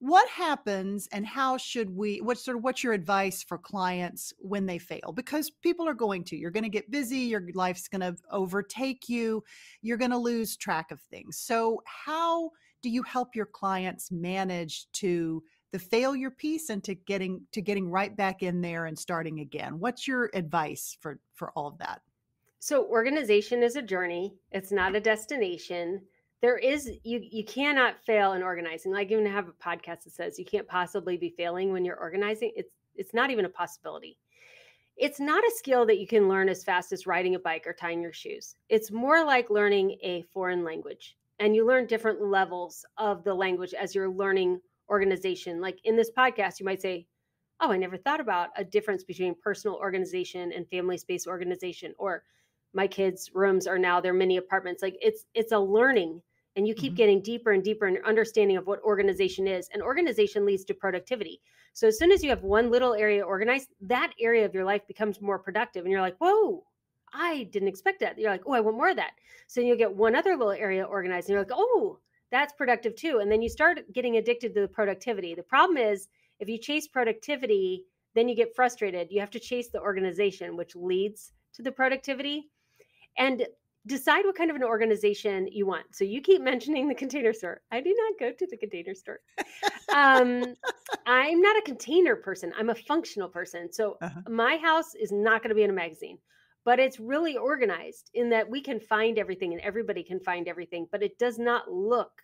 What happens, and how should what's your advice for clients when they fail? Because people are you're going to get busy, your life's going to overtake you, you're going to lose track of things. So how do you help your clients manage to the failure piece and to getting right back in there and starting again? What's your advice for all of that? So organization is a journey. It's not a destination. You cannot fail in organizing. Like, even have a podcast that says you can't possibly be failing when you're organizing. It's not even a possibility. It's not a skill that you can learn as fast as riding a bike or tying your shoes. It's more like learning a foreign language, and you learn different levels of the language as you're learning organization. Like in this podcast, you might say, oh, I never thought about a difference between personal organization and family space organization, or my kids' rooms are now their mini apartments. Like, it's a learning, and you keep getting deeper and deeper in your understanding of what organization is. And organization leads to productivity. So as soon as you have one little area organized, that area of your life becomes more productive. And you're like, whoa, I didn't expect that. You're like, oh, I want more of that. So you'll get one other little area organized, and you're like, oh, that's productive too. And then you start getting addicted to the productivity. The problem is, if you chase productivity, then you get frustrated. You have to chase the organization, which leads to the productivity. And decide what kind of an organization you want. So you keep mentioning the Container Store. I do not go to the Container Store. I'm not a container person. I'm a functional person. So Uh-huh. my house is not going to be in a magazine, but it's really organized in that we can find everything and everybody can find everything, but it does not look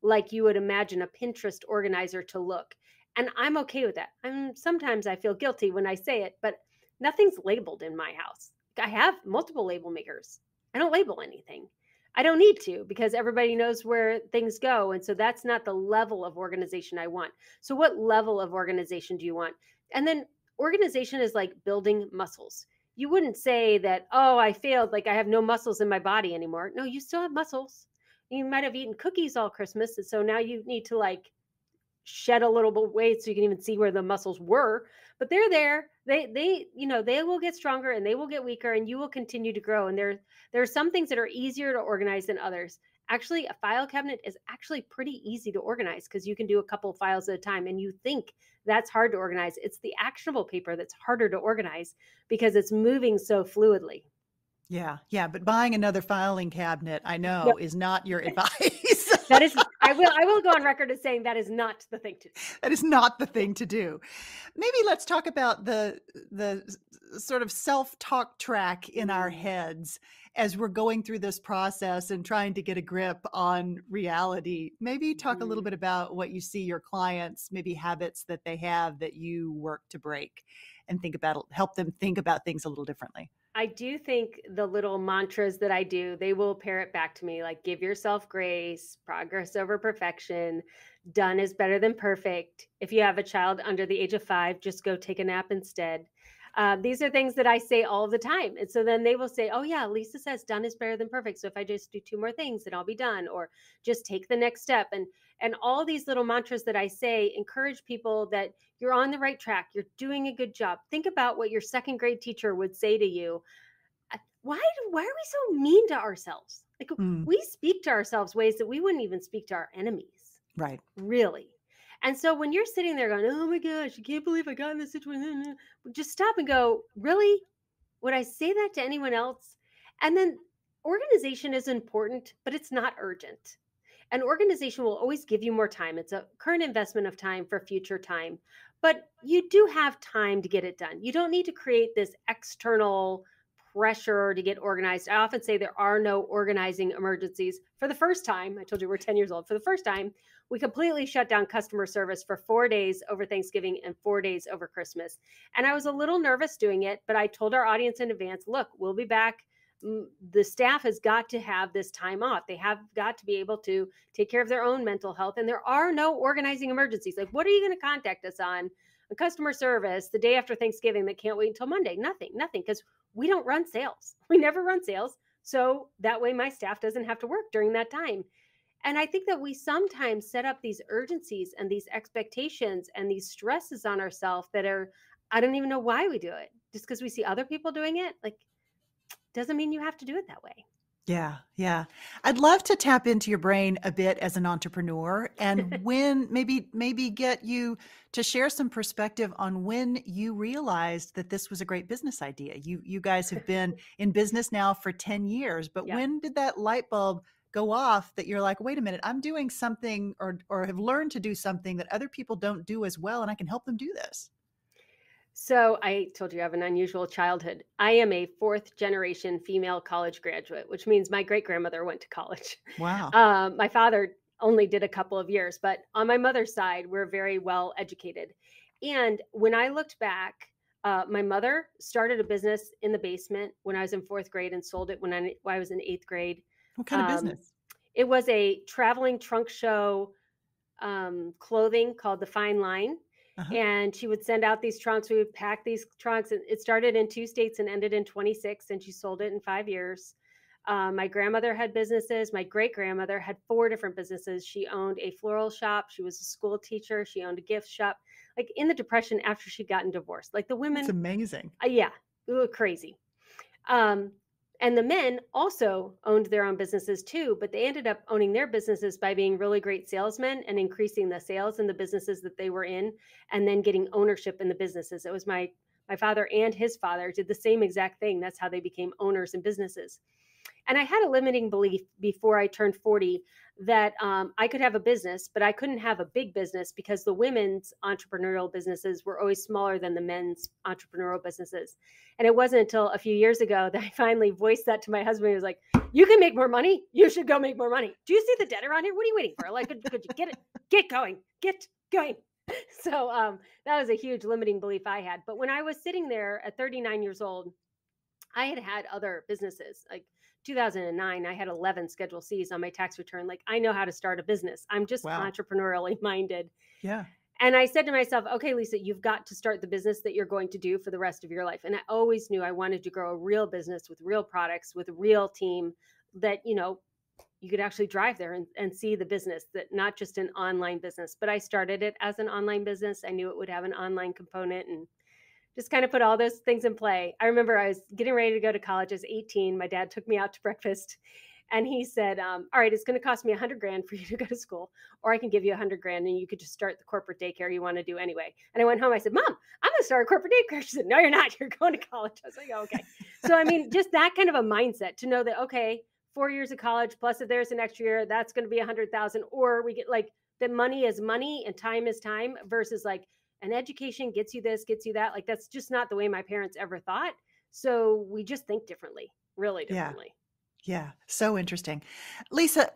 like you would imagine a Pinterest organizer to look. And I'm okay with that. Sometimes I feel guilty when I say it, but nothing's labeled in my house. I have multiple label makers. I don't label anything. I don't need to because everybody knows where things go. And so that's not the level of organization I want. So, what level of organization do you want? And then organization is like building muscles. You wouldn't say that, oh, I failed, like I have no muscles in my body anymore. No, you still have muscles. You might have eaten cookies all Christmas. And so now you need to like shed a little bit of weight so you can even see where the muscles were, but they're there. They will get stronger and they will get weaker and you will continue to grow. And there are some things that are easier to organize than others. Actually, a file cabinet is actually pretty easy to organize because you can do a couple of files at a time, and you think that's hard to organize. It's the actionable paper that's harder to organize because it's moving so fluidly. Yeah. But buying another filing cabinet, I No, know, is not your advice. that is, I will go on record as saying that is not the thing to do. That is not the thing to do. Maybe let's talk about the sort of self-talk track in our heads as we're going through this process and trying to get a grip on reality. Maybe talk a little bit about what you see your clients, maybe habits that they have that you work to break and help them think about things a little differently. I do think the little mantras that I do, they will parrot back to me like give yourself grace, progress over perfection, done is better than perfect. If you have a child under the age of 5, just go take a nap instead. These are things that I say all the time. And so then they will say, oh, yeah, Lisa says done is better than perfect. So if I just do 2 more things, then I'll be done, or just take the next step. And all these little mantras that I say encourage people that you're on the right track. You're doing a good job. Think about what your second grade teacher would say to you. Why are we so mean to ourselves? Like we speak to ourselves ways that we wouldn't even speak to our enemies. Right. Really. And so when you're sitting there going, oh my gosh, I can't believe I got in this situation, just stop and go, really? Would I say that to anyone else? And then organization is important, but it's not urgent. An organization will always give you more time. It's a current investment of time for future time, but you do have time to get it done. You don't need to create this external pressure to get organized. I often say there are no organizing emergencies. For the first time, I told you we're 10 years old. For the first time, we completely shut down customer service for 4 days over Thanksgiving and 4 days over Christmas. And I was a little nervous doing it, but I told our audience in advance, look, we'll be back. The staff has got to have this time off. They have got to be able to take care of their own mental health. And there are no organizing emergencies. Like, what are you going to contact us on customer service the day after Thanksgiving that can't wait until Monday? Nothing, because we don't run sales. We never run sales. So that way my staff doesn't have to work during that time. And I think that we sometimes set up these urgencies and these expectations and these stresses on ourselves that are, I don't even know why we do it. Just because we see other people doing it, like, doesn't mean you have to do it that way. Yeah. I'd love to tap into your brain a bit as an entrepreneur and when maybe get you to share some perspective on when you realized that this was a great business idea. You guys have been in business now for 10 years, but when did that light bulb go off that you're like, wait a minute, I'm doing something or have learned to do something that other people don't do as well, and I can help them do this? So I told you I have an unusual childhood. I am a 4th generation female college graduate, which means my great grandmother went to college. Wow. My father only did a couple of years, but on my mother's side, we're very well educated. And when I looked back, my mother started a business in the basement when I was in 4th grade and sold it when I was in 8th grade. What kind of business? It was a traveling trunk show clothing called the Fine Line. Uh-huh. And she would send out these trunks. We would pack these trunks. And it started in 2 states and ended in 26. And she sold it in 5 years. My grandmother had businesses. My great grandmother had 4 different businesses. She owned a floral shop. She was a school teacher. She owned a gift shop. Like in the Depression after she'd gotten divorced. Like the women. It's amazing. Yeah, crazy. And the men also owned their own businesses too, but they ended up owning their businesses by being really great salesmen and increasing the sales in the businesses that they were in, and then getting ownership in the businesses. It was my father and his father did the same exact thing. That's how they became owners in businesses. And I had a limiting belief before I turned 40 that I could have a business, but I couldn't have a big business because the women's entrepreneurial businesses were always smaller than the men's entrepreneurial businesses. And it wasn't until a few years ago that I finally voiced that to my husband. He was like, "You can make more money. You should go make more money. Do you see the debt around here? What are you waiting for? Like, could you get it? Get going. Get going." So that was a huge limiting belief I had. But when I was sitting there at 39 years old, I had other businesses. Like 2009, I had 11 Schedule Cs on my tax return. Like, I know how to start a business. I'm just Wow. entrepreneurially minded. Yeah. And I said to myself, okay, Lisa, you've got to start the business that you're going to do for the rest of your life. And I always knew I wanted to grow a real business with real products, with a real team that, you could actually drive there and see the business, that not just an online business. But I started it as an online business. I knew it would have an online component, and just kind of put all those things in play. I remember I was getting ready to go to college. I was 18. My dad took me out to breakfast, and he said, all right, it's going to cost me $100,000 for you to go to school, or I can give you $100,000 and you could just start the corporate daycare you want to do anyway. And I went home. I said, Mom, I'm going to start a corporate daycare. She said, no, you're not. You're going to college. I was like, oh, okay. So, I mean, just that kind of a mindset to know that, okay, 4 years of college, plus if there's an extra year, that's going to be 100,000, or we get like that money is money and time is time, versus like, an education gets you this, gets you that. Like, that's just not the way my parents ever thought. So we just think differently, really Yeah. differently. Yeah. So interesting. Lisa,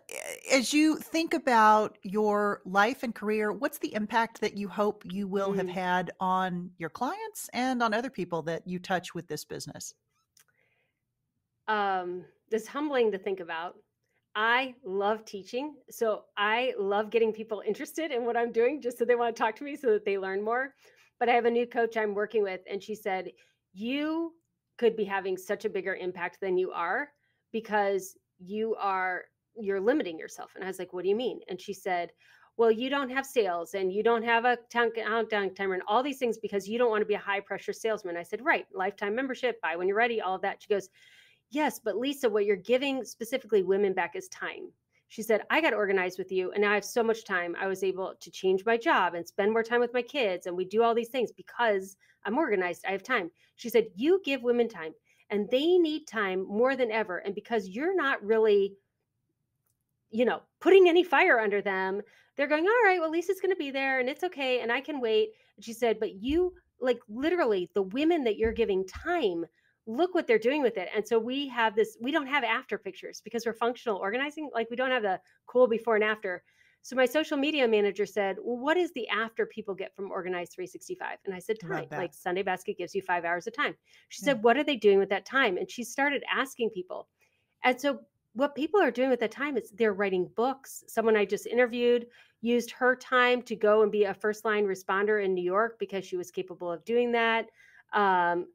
as you think about your life and career, what's the impact that you hope you will have had on your clients and on other people that you touch with this business? It's humbling to think about. I love teaching. So I love getting people interested in what I'm doing just so they want to talk to me so that they learn more. But I have a new coach I'm working with, and she said, you could be having such a bigger impact than you are because you're limiting yourself. And I was like, what do you mean? And she said, well, you don't have sales and you don't have a countdown timer and all these things because you don't want to be a high pressure salesman. I said, right, lifetime membership, buy when you're ready, all of that. She goes, yes, but Lisa, what you're giving specifically women back is time. She said, I got organized with you and now I have so much time. I was able to change my job and spend more time with my kids. And we do all these things because I'm organized. I have time. She said, you give women time and they need time more than ever. And because you're not really, putting any fire under them, they're going, all right, well, Lisa's going to be there and it's okay. And I can wait. And she said, but you, like, literally the women that you're giving time, look what they're doing with it. And so we don't have after pictures because we're functional organizing. Like, we don't have the cool before and after. So my social media manager said, well, what is the after people get from Organized 365? And I said, time. Like, Sunday Basket gives you 5 hours of time. She said, what are they doing with that time? And she started asking people. And so what people are doing with that time is they're writing books. Someone I just interviewed used her time to go and be a first line responder in New York because she was capable of doing that.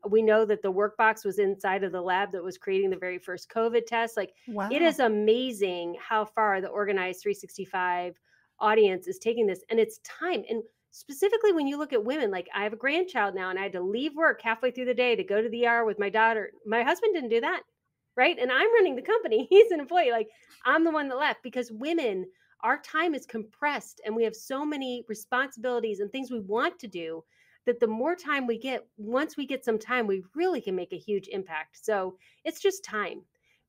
We know that the workbox was inside of the lab that was creating the very first COVID test. Like, Wow. it is amazing how far the Organized 365 audience is taking this, and it's time. And specifically when you look at women, like, I have a grandchild now and I had to leave work halfway through the day to go to the ER with my daughter. My husband didn't do that. Right. And I'm running the company. He's an employee. Like, I'm the one that left because women, our time is compressed and we have so many responsibilities and things we want to do that the more time we get, once we get some time, we really can make a huge impact. So it's just time.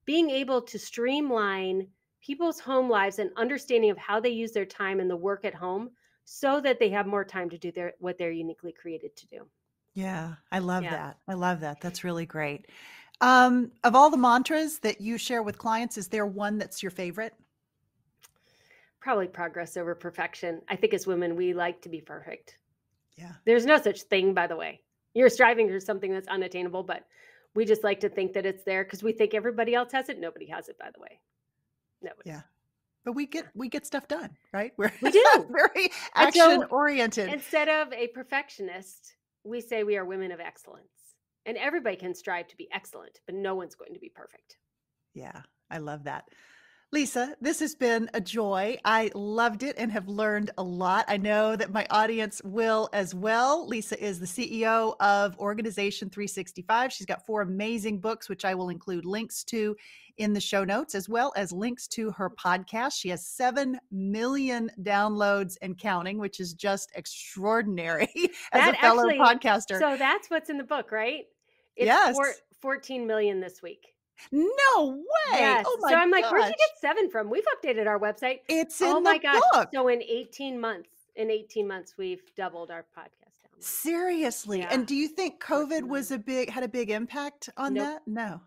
Being able to streamline people's home lives and understanding of how they use their time and the work at home so that they have more time to do what they're uniquely created to do. Yeah, I love that. I love that. That's really great. Of all the mantras that you share with clients, is there one that's your favorite? Probably progress over perfection. I think as women, we like to be perfect. Yeah. There's no such thing, by the way. You're striving for something that's unattainable, but we just like to think that it's there because we think everybody else has it. Nobody has it, by the way. Nobody. Yeah. But we get stuff done, right? We do. Very action oriented. Instead of a perfectionist, we say we are women of excellence. And everybody can strive to be excellent, but no one's going to be perfect. Yeah, I love that. Lisa, this has been a joy. I loved it and have learned a lot. I know that my audience will as well. Lisa is the CEO of Organization 365. She's got 4 amazing books, which I will include links to in the show notes, as well as links to her podcast. She has 7 million downloads and counting, which is just extraordinary as a fellow podcaster. So that's what's in the book, right? It's Yes. 14 million this week. No way. Yes. Oh my So I'm like, where'd you gosh. get 7 from? We've updated our website. It's Oh in my the gosh. book. So in 18 months, we've doubled our podcast downloads. Seriously. Yeah. And do you think COVID 14 was had a big impact on Nope. that? No.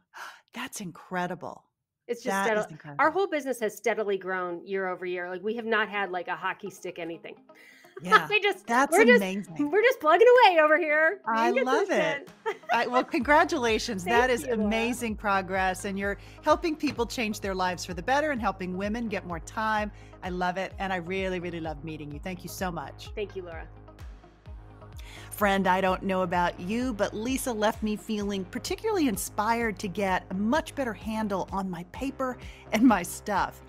That's incredible. It's just That is steadily, incredible. our whole business has steadily grown year over year. Like we have not had like a hockey stick anything. Yeah. That's amazing. We're just plugging away over here. I love it. Well, congratulations. That is you, Laura. amazing progress. And you're helping people change their lives for the better and helping women get more time. I love it. And I really, really love meeting you. Thank you so much. Thank you, Laura. Friend, I don't know about you, but Lisa left me feeling particularly inspired to get a much better handle on my paper and my stuff.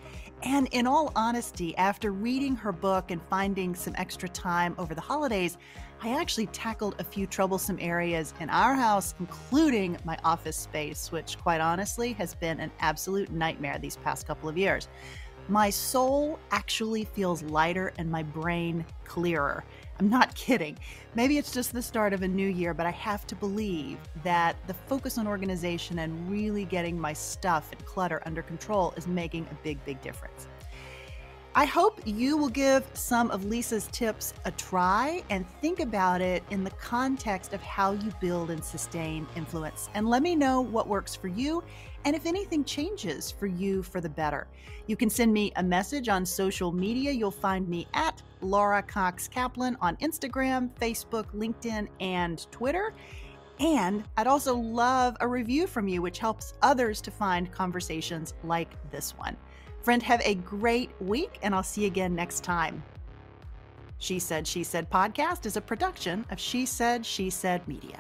And in all honesty, after reading her book and finding some extra time over the holidays, I actually tackled a few troublesome areas in our house, including my office space, which quite honestly has been an absolute nightmare these past couple of years. My soul actually feels lighter and my brain clearer. I'm not kidding. Maybe it's just the start of a new year, but I have to believe that the focus on organization and really getting my stuff and clutter under control is making a big, big difference. I hope you will give some of Lisa's tips a try and think about it in the context of how you build and sustain influence. And let me know what works for you and if anything changes for you for the better. You can send me a message on social media. You'll find me at Laura Cox Kaplan on Instagram, Facebook, LinkedIn, and Twitter. And I'd also love a review from you, which helps others to find conversations like this one. Friend, have a great week, and I'll see you again next time. She Said, She Said podcast is a production of She Said, She Said Media.